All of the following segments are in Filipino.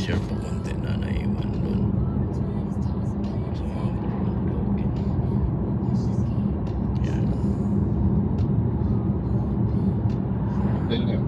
sure pa konti na naiwan doon sa mga bundok. Yan. Dahil nga.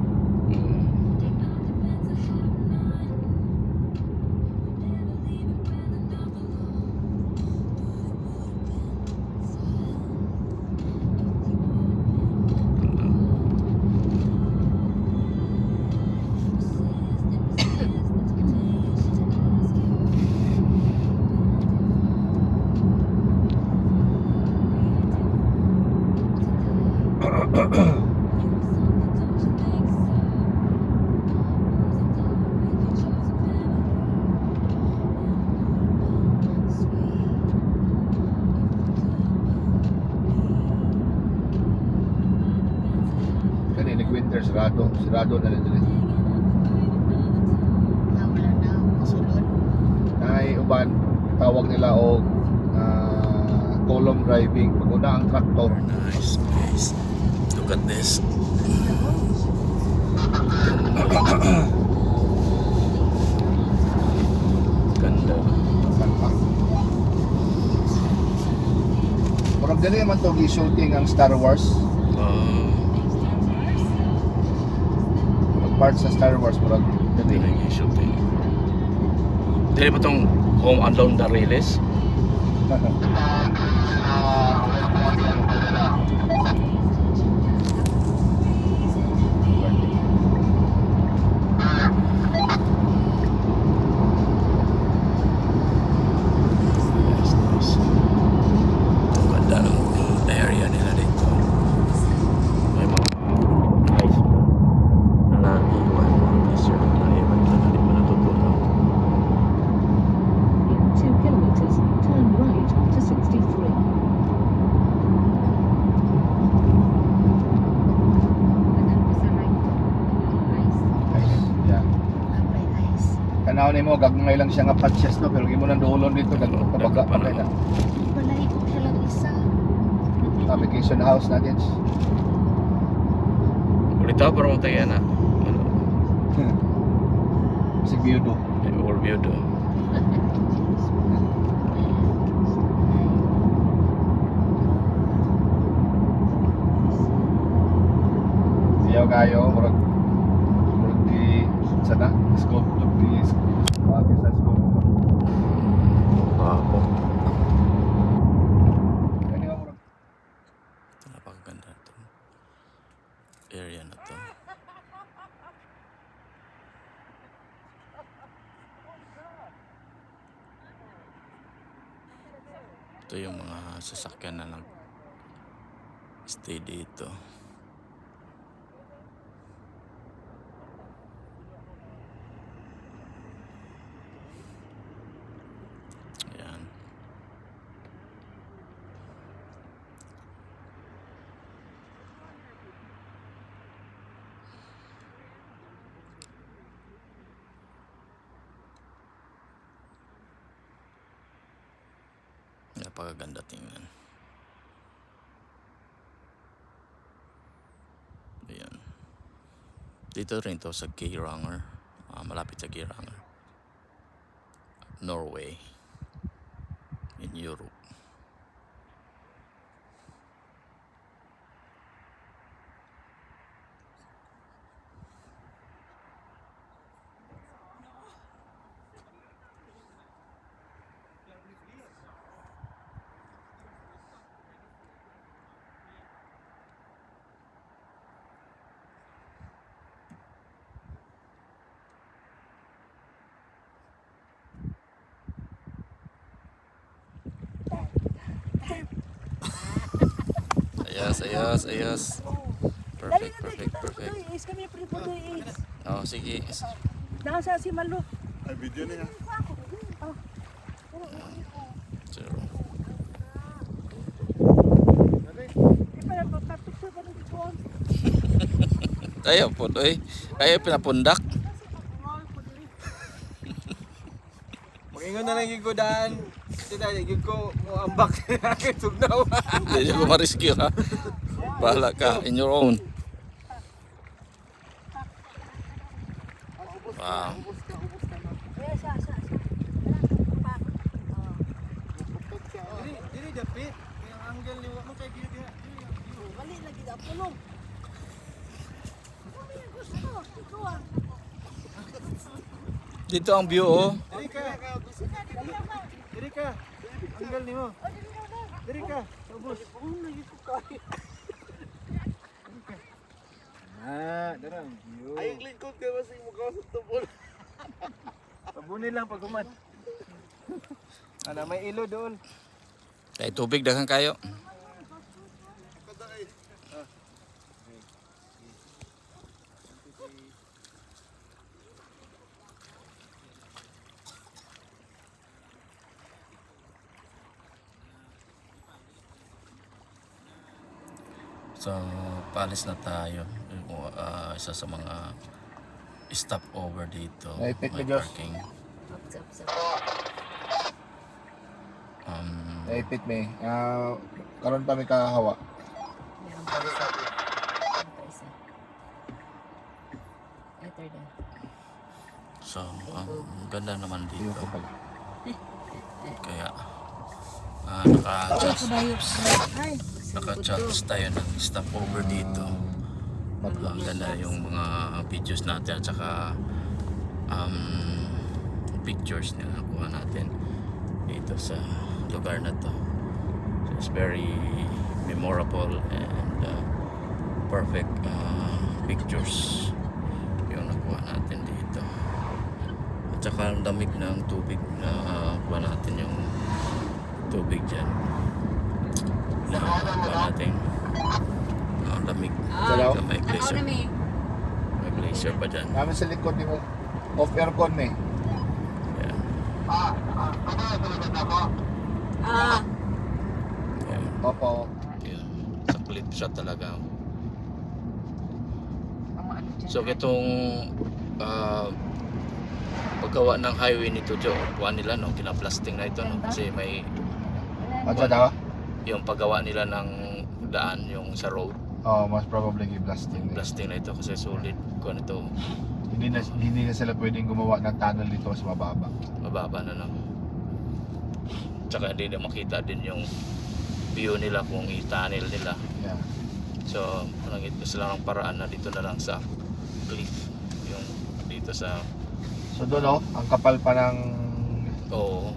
Nag-winter, sirado na rin dito. Wala na masulod. Ay, uban, tawag nila o column driving. Pag una ang tractor. Nice place. Look at this. Ganda. Parang ganyan naman ito shooting ang Star Wars. Part sa Star Wars, parang Dili ganyan. yung shooting. Dili ba itong Home Alone the release? Nice, nice. Ang ganda ng area nila dito. May mga guys na naiwan. Sir, naiwan na hindi pa natutunan. In 2 kilometers, turn right to 63. Ganun pa sa right. Ice. Yeah. Apply ice. Kanaw ni mo, gagmay lang siya nga patches, no? Pero imo nang duolon dito, tabaga pa kayo na. Balay ko siya lang isa. Vacation house natin. Ulit ako para mataya na. Ano? Si Biudo. Overview do. Siyaw kayo, murag di sana sculpture di bagay sa sculpture. Ako. Kani nga murag Napakaganda ito. Area na to. Ito yung mga sasakyan na nag-stay dito. Ayan. Napakaganda tingnan. Ayan. Dito rin to sa Geiranger. Malapit sa Geiranger. Norway. In Europe. Ayos. Perfect. Is kami pwede is. Oh, sige. Nasa si Malo. ay video niya. Zero. Di pa lang magkatok sa pa ng kuwan. Ayaw po, doy. Ayaw pinapundak. Mag-ingon na lang yung kudan. Hindi yung ko mo ambak na tugnaw. Hindi ko ma-rescue ha. Bahala ka, in your own. Wow. Dili dapit. Yung angle ni wa mo kay dili. Bali lagi na pulong. Dito ang view oh. Diri ka. Diri ka. Angle ni mo. Diri ka. Ubos. Darang view. Ay lingkod kay basi mo ka sa tubol. Pabunin lang pag human. Ana may ilo doon. Kay tubig daghang kayo. So, palis na tayo. Isa sa mga stopover dito. Naipit May ka, Diyos. parking. Naipit me. Karon pa may kahawa. Meron pa isa. Meron pa isa. Later din. So, ang ganda naman Yung dito. ko pala. Kaya, Ay, naka-charge tayo ng stopover dito. Ang ganda yung mga videos natin at saka pictures na nakuha natin dito sa lugar na to. So it's very memorable and perfect pictures yung nakuha natin dito. At saka ang damig ng tubig na nakuha natin yung tubig dyan. Nakuha natin ang damig. Salaw. So, may glacier. May glacier pa dyan. Namin sa likod ni mo. Off aircon me. Yan. Yan. Opo. Yan. Sa clip shot talaga. So itong paggawa ng highway nito, Jo, kuha nila no, kinaplasting na ito no, kasi may At daw? yung paggawa nila ng daan yung sa road, Oh, most probably i-blasting. plasting na ito kasi solid kuha nito, Hindi na sila pwedeng gumawa ng tunnel dito sa mababa. mababa na no. Tsaka hindi na makita din yung view nila kung i-tunnel nila. Yeah. So, nangit na sila ng paraan na dito na lang sa cliff. Yung dito sa, So doon oh, ang kapal pa ng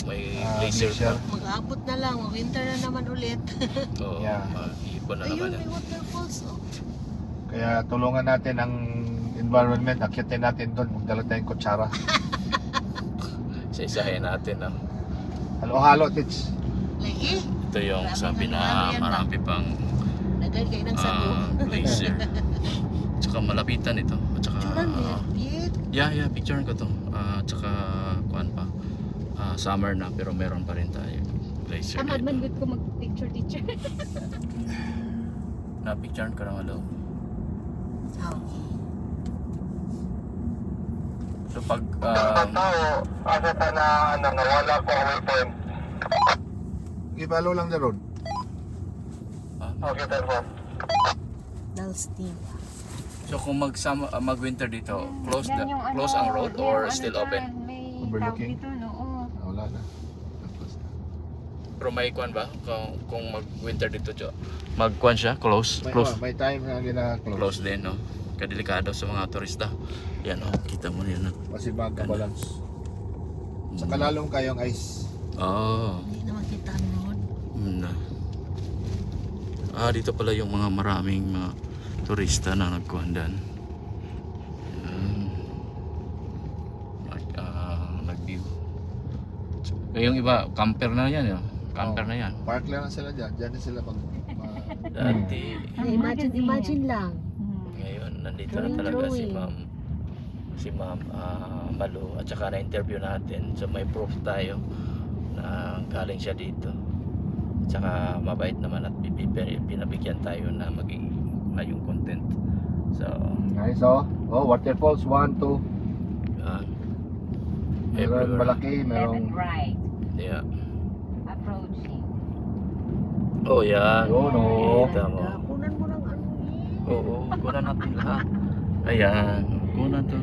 may glacier glacier. pa. Mag-abot na lang, winter na naman ulit. Oo, Yeah. ipon na Ayun, naman may yan. waterfalls, oh. Kaya tulungan natin ang environment, akyatin natin doon, magdala tayong kutsara. Isa-isahin natin. No? Halo-halo, tits. Lagi, Ito yung sabi na marami pang nagay kayo ng sago. glacier. Tsaka malapitan ito. At tsaka, Yan, picture ko to. Tsaka, kuan pa. Summer na pero meron pa rin tayo glacier Tamad man dito. good ko mag-picture teacher. Na-picture ko na malo. So pag I-follow lang the road. Dalstein. so kung mag-winter dito, close ang road or still open? May Overlooking? tawag dito, no? Wala na. Tapos na. Pero may kuan ba? Kung mag-winter dito, Jo? Mag-kuan siya? Close? Close? May time na gina-close. Close din, no? Kadelikado sa mga turista. Yan, oh. Kita mo yun, no? Kasi magka-balance. Saka lalong kayong ice. Oo. Hindi naman kita ang road. Dito pala yung mga maraming mga turista na nagkuhandan. Nag-view. Yung iba, camper na yan, yun. Camper na yan. Park lang sila dyan. Dyan din sila Dati, Imagine lang. ngayon, nandito na talaga si Ma'am Malu. At saka na-interview natin. So may proof tayo na galing siya dito. At saka mabait naman at pinabigyan tayo na maging yung content. So, Nice oh. Oh, waterfalls. 1, 2. Meron everywhere. malaki. Merong... right. Yeah. Approaching. Oh, yan. Yun, oh. Kita mo. Kunan mo ng ano eh. Oo, kunan natin lahat. Ayan. Kunan to.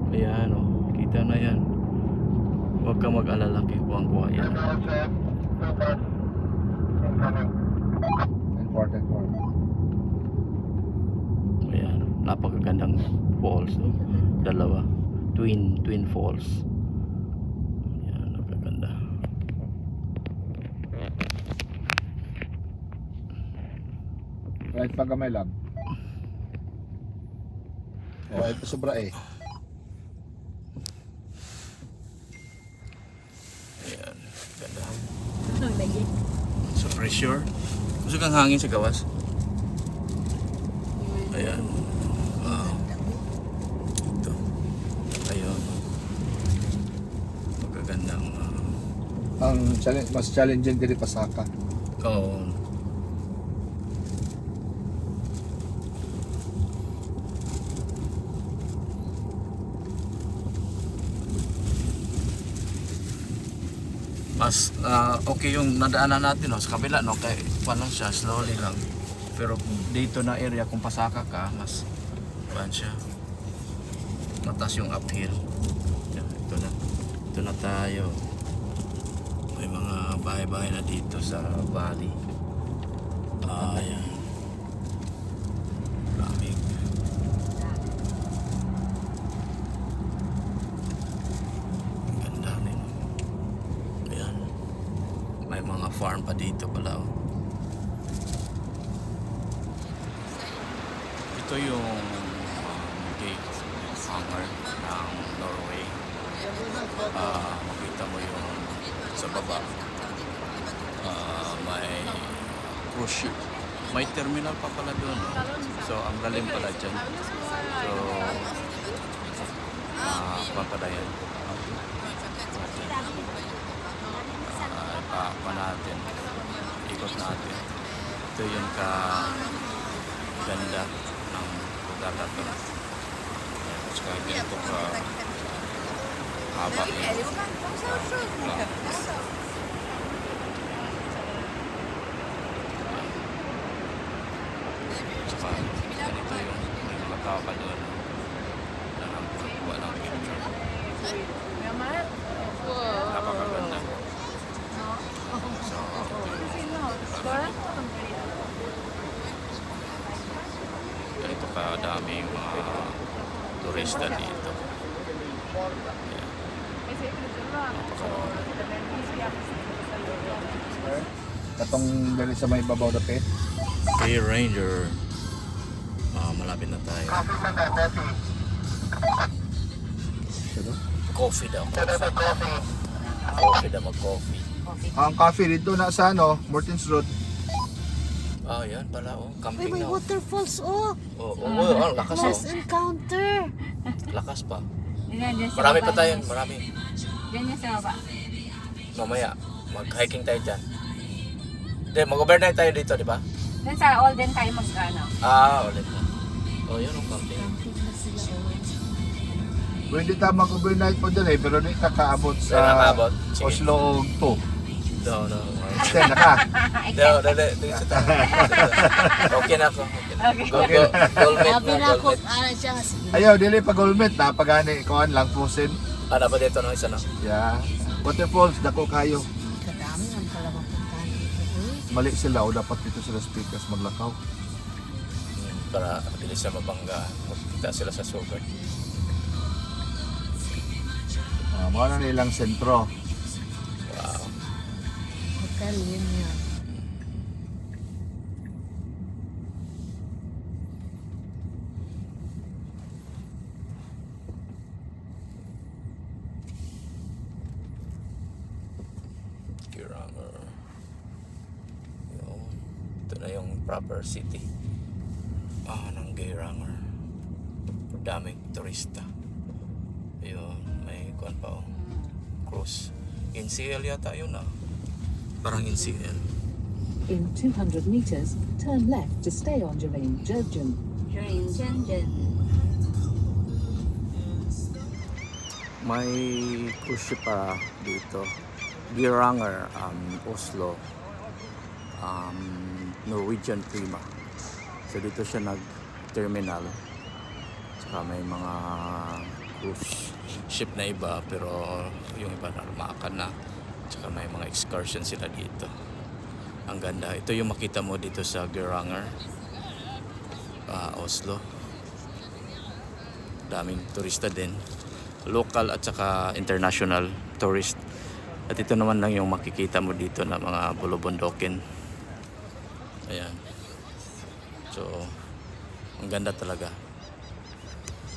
Ayan, oh. Kita na Ayan. Huwag ka mag-alala, kuwang-kuha yan. Important one. Ayan, napakagandang falls, no? Dalawa. Twin falls. Ayan, napakaganda. Right pa kamay lang. Oh, ito sobra eh. Ayan, ganda. Ano lagi? So pressure. Gusto kang hangin sa gawas. Ayan. Wow. Ito. Ayun. Magagandang Ang mas challenging diri Pasaka. oh. Mas okay yung nadaanan natin, no, sa kabila, no, kaya paano siya, slowly lang. Pero dito na area, kung pasaka ka, mas paano siya, matas yung uphill. Yan, ito na tayo. May mga bahay-bahay na dito sa valley. Ayan. Lamig. Ang ganda rin. Ayan. May mga farm pa dito pala. Oh. Ito yung gate hangar ng Norway. Makita mo yung sa baba. May cruise ship. May terminal pa pala doon. No? So, ang galing pala dyan. So, papadayan. Pa natin. Ikot natin. Ito yung ganda ng lugar na ito. Saka ganito ka haba yun. Saka ganito yung may mga tao pa doon na nagkukuha ng picture. Napakaganda. So, ganito ka daming mga turista dito. Ayan. Katong dali sa may babaw dapit. Hey Ranger. Malapit na tayo. Coffee daw. Coffee daw, mag-coffee. Ang cafe dito na sa Mortins Road. Yan pala, oh. Ay, Camping may na. waterfalls, oh. Lakas, Last oh. encounter. Lakas pa. Diyan sa Marami baba pa tayo, niya. marami. Diyan niya sa baba. Mamaya, mag-hiking tayo dyan. Hindi, mag-overnight tayo dito, di ba? Diyan sa Olden tayo mag-ano. Ulit na. Yun ang camping. Pwede tayo mag-overnight po dyan eh, pero di kakaabot Sa sa nakabot. Sige. Oslo og 2. No. Stay na ka. Dito tayo. Okay na ako. Okay. Golmet Sabi na, na ako, golmet. ano siya, sige. Ayaw, dili pa gulmet. Napagani, kuhan lang, frozen. Ano ba dito ng isa na? Yeah. Waterfalls, dako kayo. Kadami ang pala mapuntahan dito, eh. Mali sila o dapat dito sila speakers maglakaw. Para bilis sa mabangga. Magkita sila sa sugat. Mga na nilang sentro. Wow. Hotel yun yun. Geiranger. Yun. Ito na yung proper city. Ng Geiranger. Daming turista. Ayun, may kuwan pa oh. Cruise. NCL yata yun ah. Parang NCL. In 200 meters, turn left to stay on Jerain Jurgen. Diyan. May cruise ship pa dito. Geiranger, Oslo. Norwegian Prima. So dito siya nag-terminal. Saka may mga cruise ship na iba, pero yung iba narmakan na. Tsaka may mga excursion sila dito. Ang ganda. Ito yung makita mo dito sa Geiranger, Oslo. Daming turista din, local at saka international tourist. At ito naman lang yung makikita mo dito na mga bulubundukin. Ayan. So ang ganda talaga.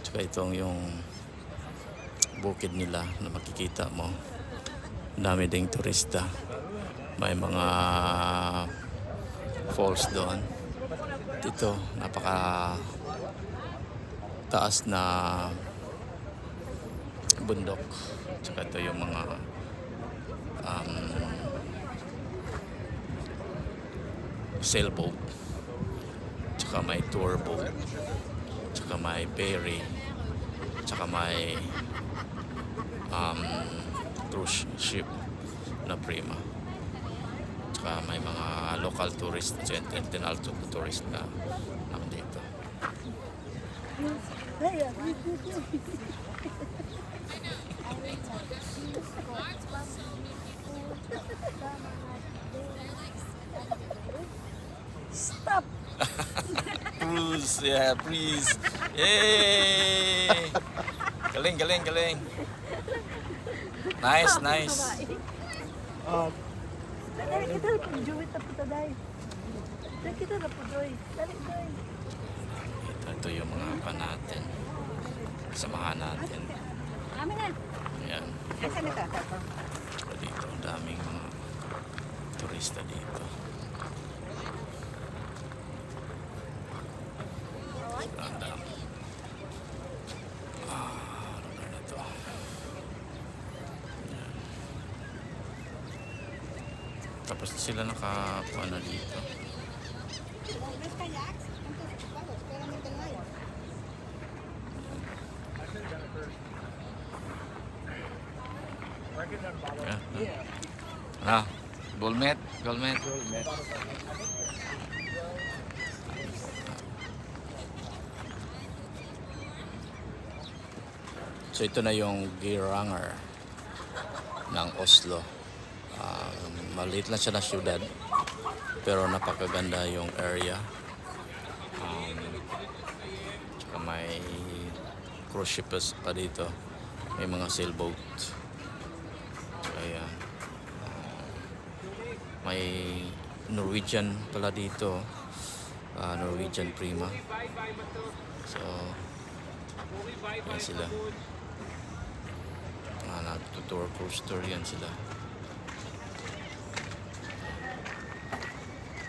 Tsaka itong yung bukid nila na makikita mo, dami ding turista. May mga falls doon. Dito napaka taas na bundok. Tsaka ito yung mga sailboat, tsaka may tour boat, tsaka may ferry, tsaka may cruise ship na Prima. Tsaka may mga local tourist at international tourist na nandito. Stop! Cruise, yeah, please. Yay! Galing, galing, galing. Nice, nice. Dali kita na po, Joy. Tapos na dahil. Dali kita na po, Joy. Dali, Joy. Ito yung mga pa natin. Samahan natin. Amin na. Ayan. Asan ito? Dito, ang daming mga turista dito. Ang dami. Lugar na to. Ayan. Tapos sila nakakuha na dito. Ah, Golmet, Golmet. So ito na yung Geiranger ng Oslo. Maliit lang siya na syudad, pero napakaganda yung area. Tsaka may cruise ships pa dito, may mga sailboat. Kaya may Norwegian pala dito, Norwegian Prima. So yan sila, nagtutour cruise tour yan sila.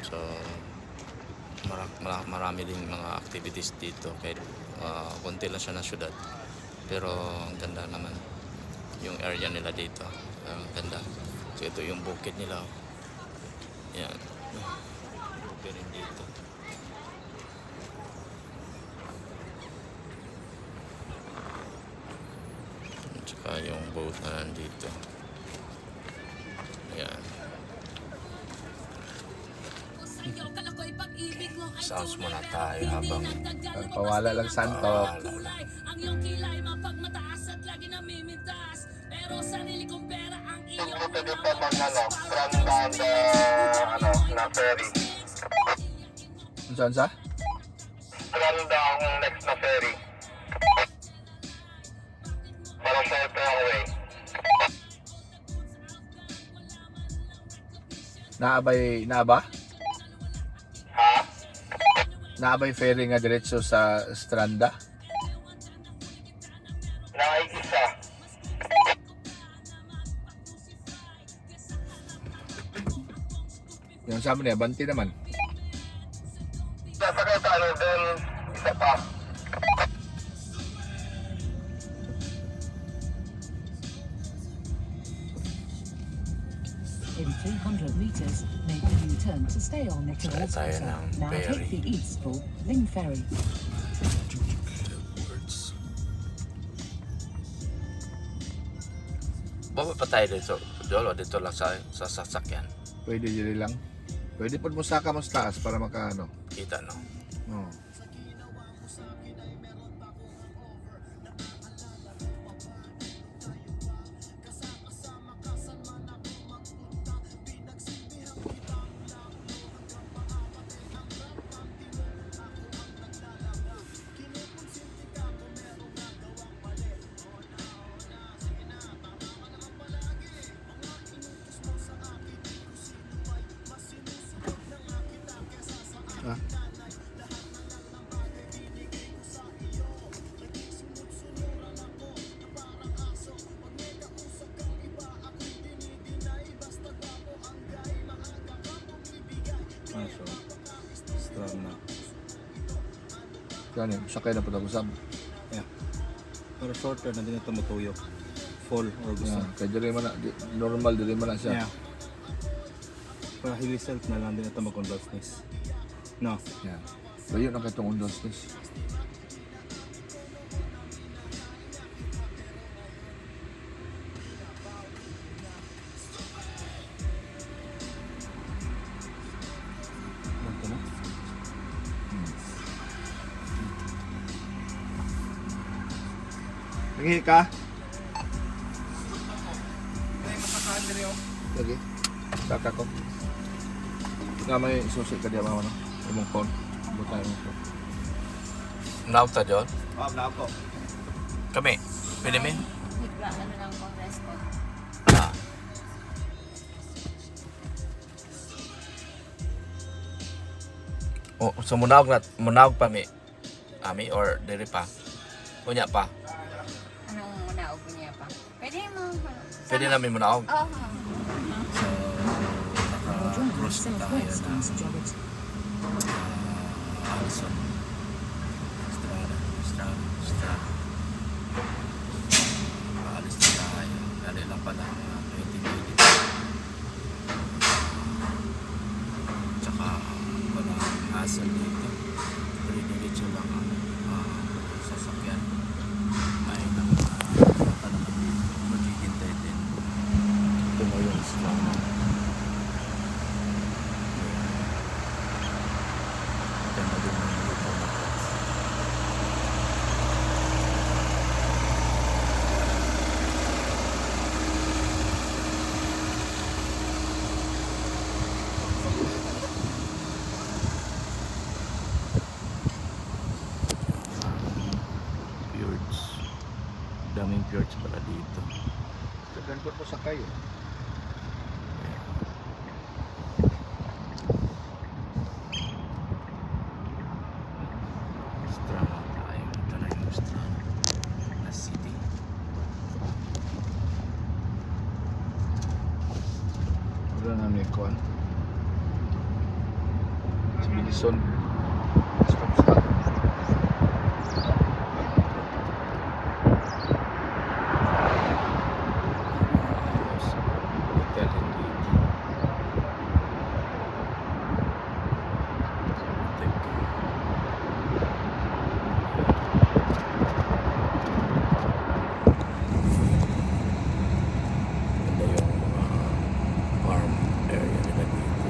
So marami ding mga activities dito, kahit konti lang siya na syudad, pero ang ganda naman yung area nila dito. Ang ganda. So ito yung bukid nila. Yan. Bukid rin dito. At saka yung boat na nandito. Yan. Sounds muna tayo habang Pawala lang santo. Ang iyong kilay mapagmataas at lagi namimintas. Pero sarili kong pera ang iyong Na ferry. Saan sa? Stranda ang next na ferry. Para sa Fairway. Naaba? Ha? Naabay ferry nga diretso sa Stranda? Nakikisa. Yung sabi niya, Banti naman. Sasakay sa ano din, isa pa. 300 meters, make a U-turn to stay on it towards Tayo Otta. ng Now ferry. take the eastbound Ling Ferry. Baba pa tayo dito. Dolo, dito lang sa sasakyan. Pwede dili lang. Pwede po mo saka mo sa taas para makaano. Kita, no? Oh. Ha? So, strong na. Kaya sakay na po usab. Yeah. Pero shorter na din ito matuyok. Full or gusto. Yeah. Kaya dili man na, normal dili man na siya. Yeah. Para hilly self na lang din ito mag-convulsness. No. Yeah. Layo na katong undosness. Ito na. Nangihi ka? Lagi. Saka ko. Nga may susi ka diya mga ano. Imong phone. Butay mo phone. Nauta John. Na ako. Kami. Pwede min? Higla, ano lang po, resto. Ah. Oh, so munawag pa mi. Ami or diri pa. Kunya pa. Anong naog niya pa? Pwede mo. Pwede namin munawag. Oo. So, Join cross na tayo southwest na on Stewart. Alison. Strada. Alis na tayo. Dali lang pala 20 minutes. Tsaka wala hassle dito. 3 minutes yung lang ang sasakyan. May nang maghihintay din. Ito mo yung Strada. Ganda din ng lupa na to. Fjords. Daming fjords pala dito. Sagan ko sakay. Strada tayo. Ito na yung Strada na city. Wala na may kuhan. Si Bilison. Stop stop. Hotel din dito. Ganda yung mga farm area nila dito.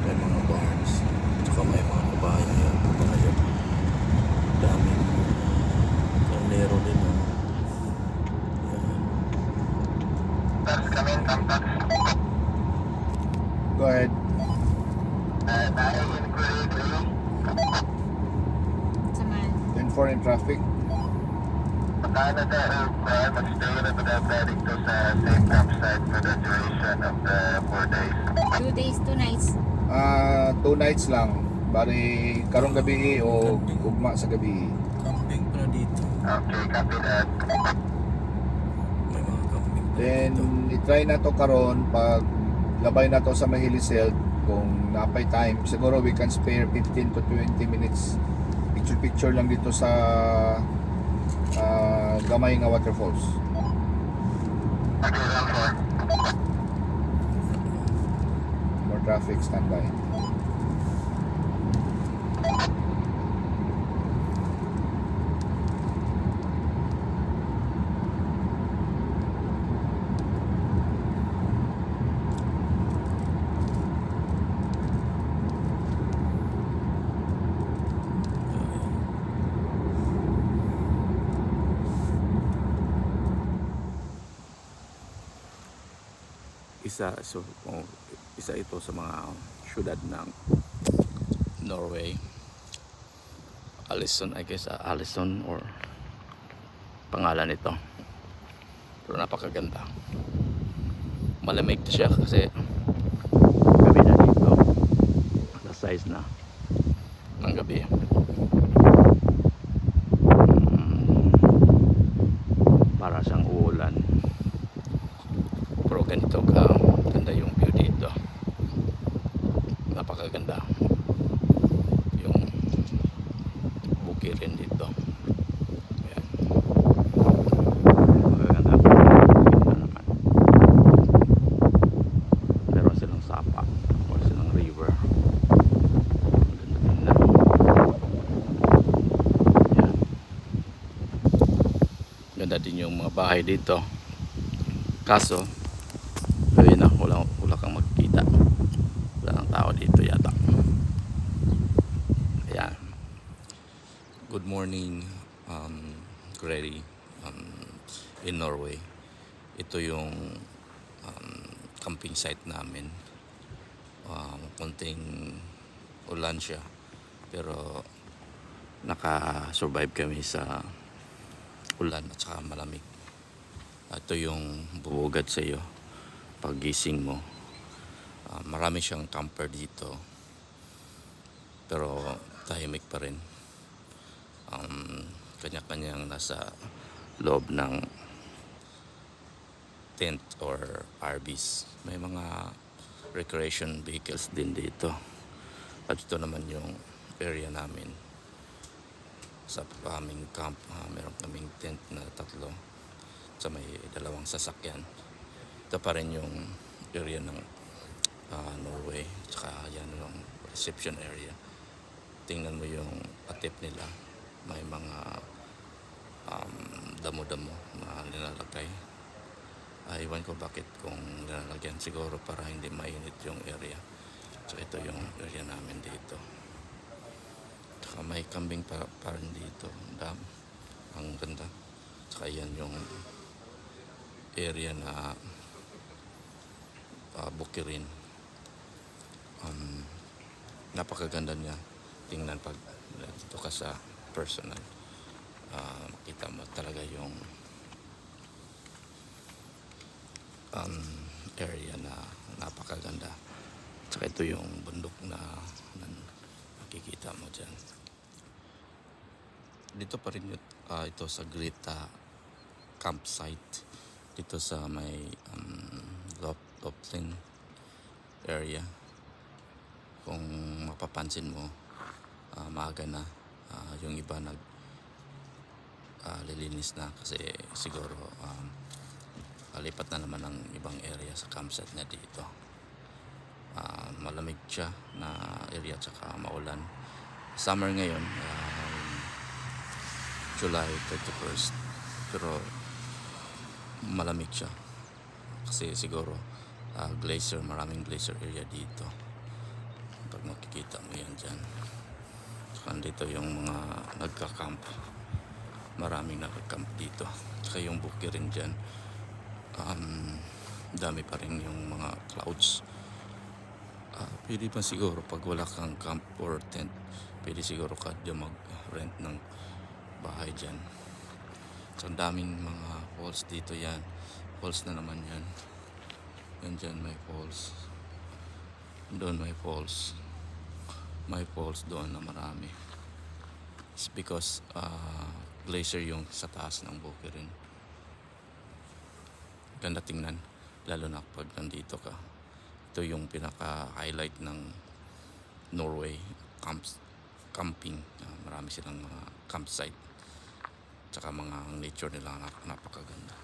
May mga barns. Tsaka may mga kabayo yan. Kabayo. Daming kaldero din. Oh. Yan. Tax kami, tax. Go ahead. Tayo inquiry dulu. Saman. 10-4 in traffic. Magkano tayo mag-stay na pwede to sa safe campsite for the duration of the 4 days? 2 days, 2 nights. 2 nights lang. Bari karong gabi o ugma sa gabi. Camping pala dito. Okay, copy that. May mga camping pala Then dito. i-try na to karon pag labay na to sa Mahiliseld kung napay time siguro we can spare 15 to 20 minutes picture lang dito sa gamay nga waterfalls. Okay, round 4. More traffic standby. Isa ito sa mga syudad ng Norway. Alison, I guess Alison or pangalan nito. Pero napakaganda. Malamig siya kasi gabi na dito. Alas mag-exercise na ng gabi. Para siyang uulan, pero ganito ka ganda yung view dito, napakaganda yung bukirin dito. Ayan. Napakaganda. Ganda naman. Meron silang sapa, meron silang river. Ganda. Ayan. Ganda din yung mga bahay dito, kaso ayun na, wala kang magkita, wala nang tao dito yata. Ayan. Good morning, Grady, in Norway. Ito yung camping site namin. Konting ulan siya, pero naka-survive kami sa ulan at saka malamig. Ito yung bubugad sa iyo paggising mo. Marami siyang camper dito, pero tahimik pa rin. Kanya-kanyang nasa loob ng tent or RVs. May mga recreation vehicles din dito. At ito naman yung area namin sa aming camp. Meron kaming tent na 3 sa may 2 sasakyan. Ito pa rin yung area ng Norway. Tsaka yan yung reception area. Tingnan mo yung atip nila, may mga damo-damo na nilalagay. Iwan ko bakit kung nilalagyan, siguro para hindi mainit yung area. So ito yung area namin dito. Tsaka may kambing pa rin dito, dam, ang ganda. Tsaka yan yung area na bukirin. Napakaganda niya tingnan pag dito ka sa personal. Makita mo talaga yung area na napakaganda. Tsaka ito yung bundok na nakikita mo dyan. Dito pa rin ito sa Greta campsite, dito sa may Loplin area. Kung mapapansin mo, maaga na, yung iba lilinis na kasi siguro lipat na naman ng ibang area sa campsite na dito. Malamig siya na area tsaka maulan. Summer ngayon, July 31st, pero malamig siya kasi siguro glacier, maraming glacier area dito. Pag makikita mo yan dyan, tsaka dito yung mga nagka-camp, maraming nagka-camp dito. Tsaka yung bukirin dyan, dami pa rin yung mga clouds. Pwede pa siguro pag wala kang camp or tent, pwede siguro ka dyan mag-rent ng bahay dyan. So ang daming mga falls dito yan. Falls na naman yan. Yan dyan may falls. Doon may falls. May falls doon na marami. It's because glacier yung sa taas ng bukirin. Ganda tingnan, lalo na pag nandito ka. Ito yung pinaka-highlight ng Norway camping. Marami silang mga campsite. Tsaka mga nature nila napakaganda.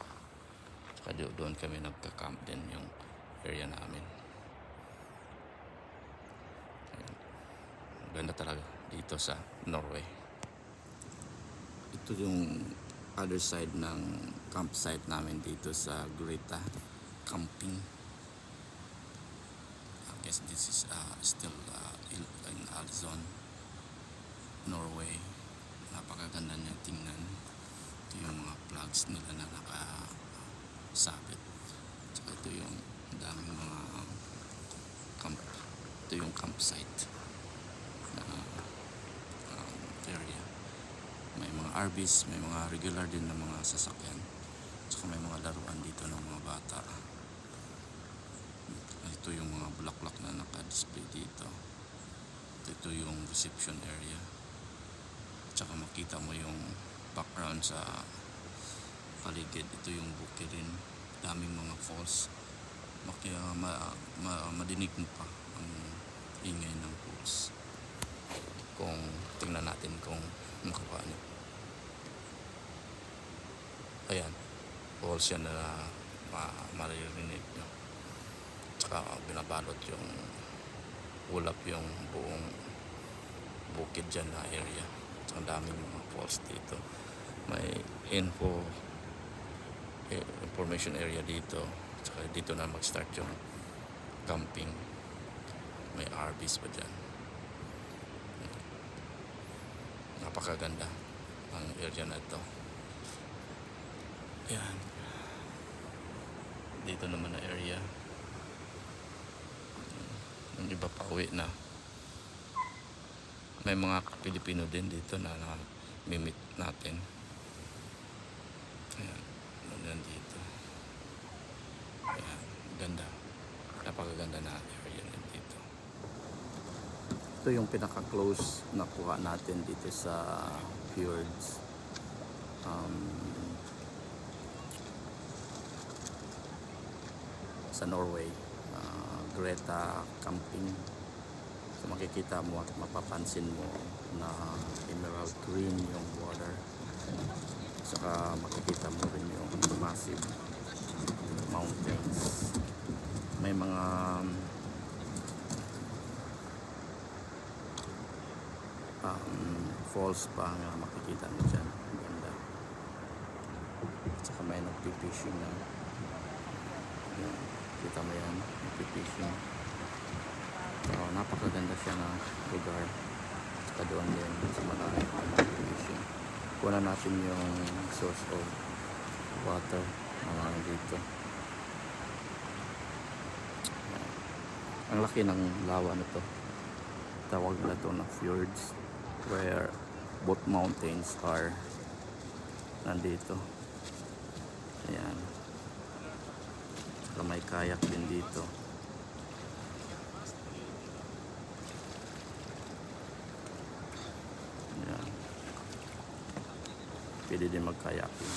Tsaka doon kami nagka-camp din yung area namin. Ayan. Ganda talaga dito sa Norway. Ito yung other side ng campsite namin dito sa Greta camping. I guess this is still in Alzon, Norway. Napakaganda niya tingnan. Ito yung mga flags nila na nakasabit. Tsaka ito yung daming mga camp. Ito yung campsite na area. May mga RVs, may mga regular din na mga sasakyan. Tsaka may mga laruan dito ng mga bata. Ito yung mga bulaklak na naka-display dito. ito yung reception area. Tsaka makita mo yung background sa paligid. Ito yung bukid rin. Daming mga falls. Madinig mo pa ang ingay ng falls. Kung tingnan natin kung makuha nyo. Ayan. Falls yan na maririnig nyo. Tsaka binabalot yung ulap yung buong bukid dyan na area. Ang daming mga falls dito. May information area dito. Tsaka dito na mag-start yung camping. May RVs pa dyan. Napakaganda ang area na ito. Yan. Dito naman na area. Yung iba pa uwi na. May mga Pilipino din dito na mimit natin. Ayan. Nandito. Ayan. Ganda. Napakaganda na area na dito. Ito yung pinaka-close na kuha natin dito sa fjords. Sa Norway. Greta Camping. So makikita mo at mapapansin mo na emerald green yung water. Saka makikita mo rin yung massive mountains. May mga falls pa nga makikita mo dyan. Ganda. Saka may nagpipishing na. Yan. Kita mo yan, nagpipishing. So, napakaganda siya na lugar. Saka doon din sa malalim ang nagpipishing. Kuha natin yung source of water na dito. Yan. Ang laki ng lawa na to. Tawag na to na fjords, where both mountains are nandito. Ayan. Saka may kayak din dito. Ayan. Pwede din mag-kayaking.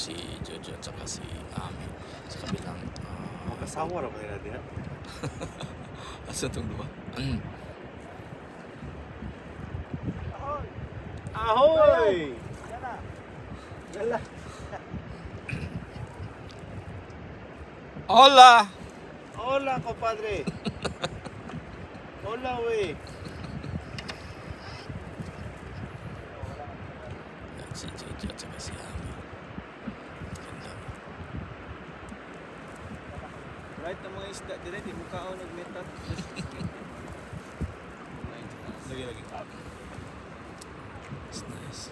Si Jojo at saka si Ami sa kabilang Makasawa ra ba nila diha? asa itong dua? Ahoy! Yala. Hola! Hola, compadre. Hola, wey. Si Jojo at saka si Ami. Ganda. Right ang mga isda dire di mo kaon og metat. Lagi. It's nice.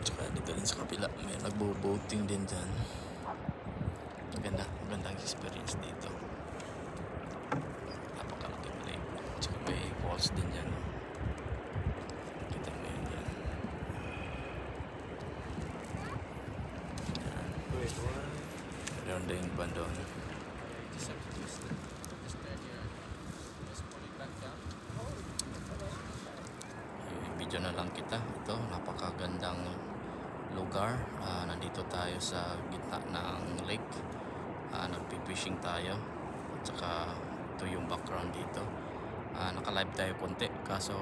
Tsaka dito rin sa kapila may nagbo-boating din dyan. Napakagandang experience dito. Napakalaking lake. Tsaka may falls din yan. Kita mo yun yan. Meron din bandon. Video na lang kita. Ito, napakagandang lugar. Nandito tayo sa gitna ng lake. Nagpipishing tayo. At saka ito yung background dito. Naka-live tayo konti kaso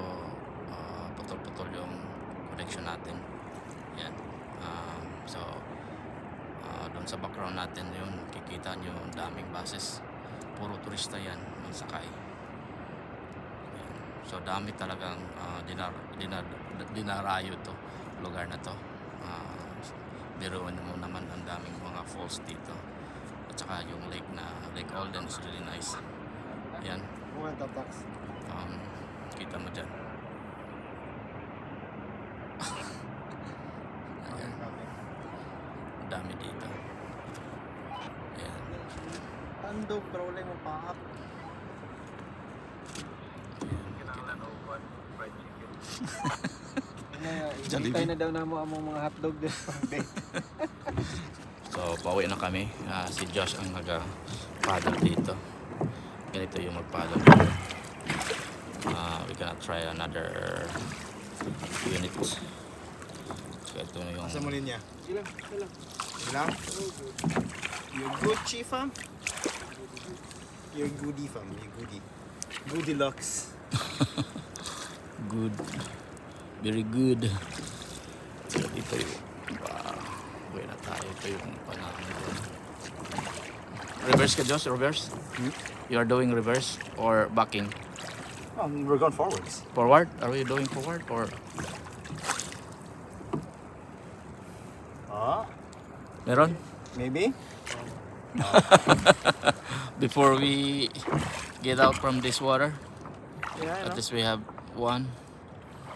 putol-putol yung connection natin. Yan. So doon sa background natin yun, kikita nyo ang daming buses. Puro turista yan ang sakay. Yan. So dami talagang dinarayo to lugar na to. Biruan mo naman ang daming mga falls dito. At saka yung lake na Lake Olden is really nice. Yan. Kita mo dyan. Ayan. Dami dito. Ayan. Andog, pero wala mo paap. Hintay na daw na mo among mga hotdog din. So, pauwi na kami. Si Josh ang nag-paddle dito. Ganito yung mag-paddle dito. We gonna try another unit. So, ito na yung... Asa mo linya? Ilang? Ilang? You're good, Chifa? You're goodie, fam. You're goodie. Goodie-lux. Good. Very good. So, dito yung... Uwi na tayo. Ito yung panahon doon. Reverse ka, Josh? Reverse? You are doing reverse or backing? We're going forwards. Forward? Are we doing forward or... Meron? Maybe? Before we get out from this water, Yeah, I at know. least we have one.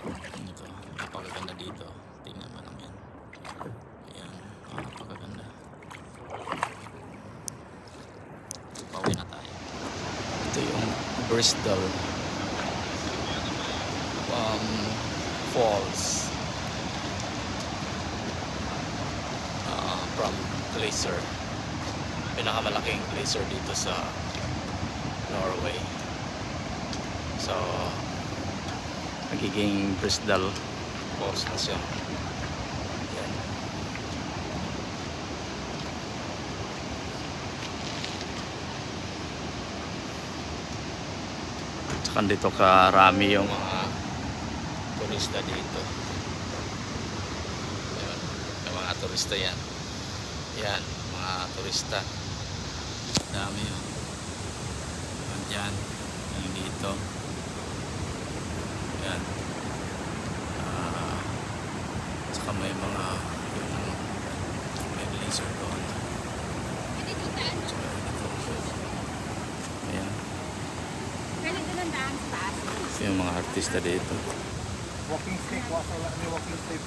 Ito, napakaganda dito. Tingnan mo lang yan. Ayan, napakaganda. Pauwi na tayo. Ito yung Bristol Falls from Glacier. Pinakamalaking glacier dito sa Norway. So, nagiging Bristol Falls na siya. Yan. Tsaka dito karami yung mga turista dito. Ayun, yung mga turista yan. Yan, mga turista. Dami yun. Diyan, yung dito. Yan. Saka may mga may laser doon. Saka dito. Ayan. Yung mga artista dito. Walking stick, walking stick.